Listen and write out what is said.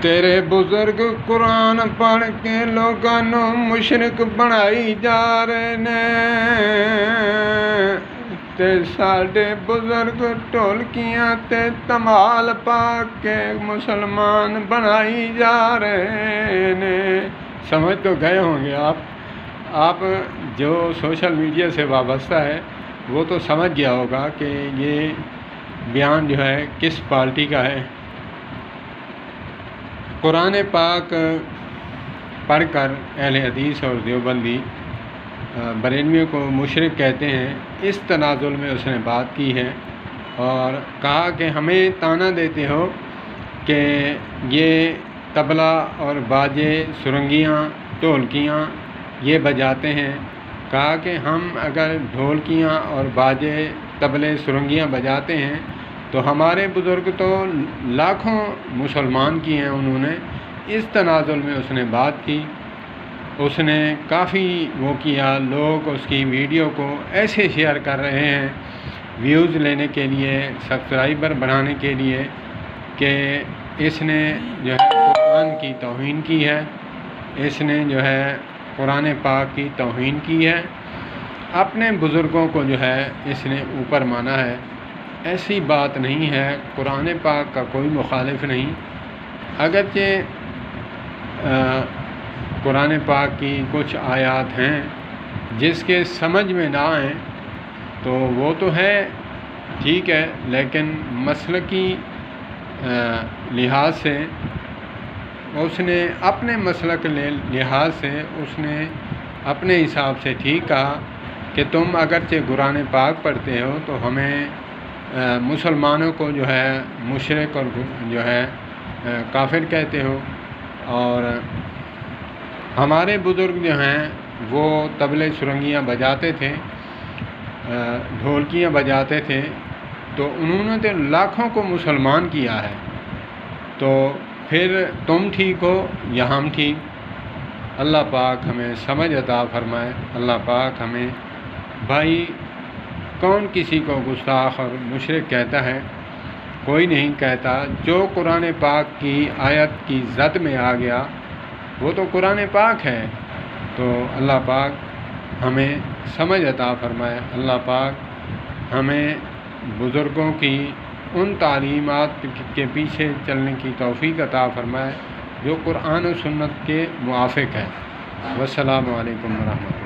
تیرے بزرگ قرآن پڑھ کے لوگاں نو مشرک بنائی جا رہے نے، تے ساڈے بزرگ ڈھولکیاں تے تمال پا کے مسلمان بنائی جا رہے نے۔ سمجھ تو گئے ہوں گے آپ جو سوشل میڈیا سے وابستہ ہے وہ تو سمجھ گیا ہوگا کہ یہ بیان جو ہے کس پارٹی کا ہے۔ قرآن پاک پڑھ کر اہل حدیث اور دیوبندی بریلویوں کو مشرک کہتے ہیں، اس تنازل میں اس نے بات کی ہے اور کہا کہ ہمیں طعنہ دیتے ہو کہ یہ طبلہ اور باجے، سرنگیاں، ڈھولکیاں یہ بجاتے ہیں۔ کہا کہ ہم اگر ڈھولکیاں اور باجے، طبلے، سرنگیاں بجاتے ہیں تو ہمارے بزرگ تو لاکھوں مسلمان کی ہیں انہوں نے۔ اس تنازل میں اس نے بات کی، اس نے کافی وہ کیا، لوگ اس کی ویڈیو کو ایسے شیئر کر رہے ہیں ویوز لینے کے لیے، سبسکرائبر بڑھانے کے لیے، کہ اس نے جو ہے قرآن کی توہین کی ہے، اس نے جو ہے قرآن پاک کی توہین کی ہے، اپنے بزرگوں کو جو ہے اس نے اوپر مانا ہے۔ ایسی بات نہیں ہے، قرآن پاک کا کوئی مخالف نہیں، اگرچہ قرآن پاک کی کچھ آیات ہیں جس کے سمجھ میں نہ آئیں تو وہ تو ہے ٹھیک ہے، لیکن مسلکی لحاظ سے اس نے اپنے مسلک لحاظ سے اس نے اپنے حساب سے ٹھیک کہا کہ تم اگرچہ قرآن پاک پڑھتے ہو تو ہمیں مسلمانوں کو جو ہے مشرک اور جو ہے کافر کہتے ہو، اور ہمارے بزرگ جو ہیں وہ طبلے سرنگیاں بجاتے تھے، ڈھولکیاں بجاتے تھے، تو انہوں نے تو لاکھوں کو مسلمان کیا ہے، تو پھر تم ٹھیک ہو یا ہم ٹھیک؟ اللہ پاک ہمیں سمجھ عطا فرمائے۔ اللہ پاک ہمیں، بھائی کون کسی کو گستاخ اور مشرک کہتا ہے؟ کوئی نہیں کہتا۔ جو قرآن پاک کی آیت کی زد میں آ گیا وہ تو قرآن پاک ہے، تو اللہ پاک ہمیں سمجھ عطا فرمائے۔ اللہ پاک ہمیں بزرگوں کی ان تعلیمات کے پیچھے چلنے کی توفیق عطا فرمائے جو قرآن و سنت کے موافق ہے۔ والسلام علیکم ورحمۃ اللہ۔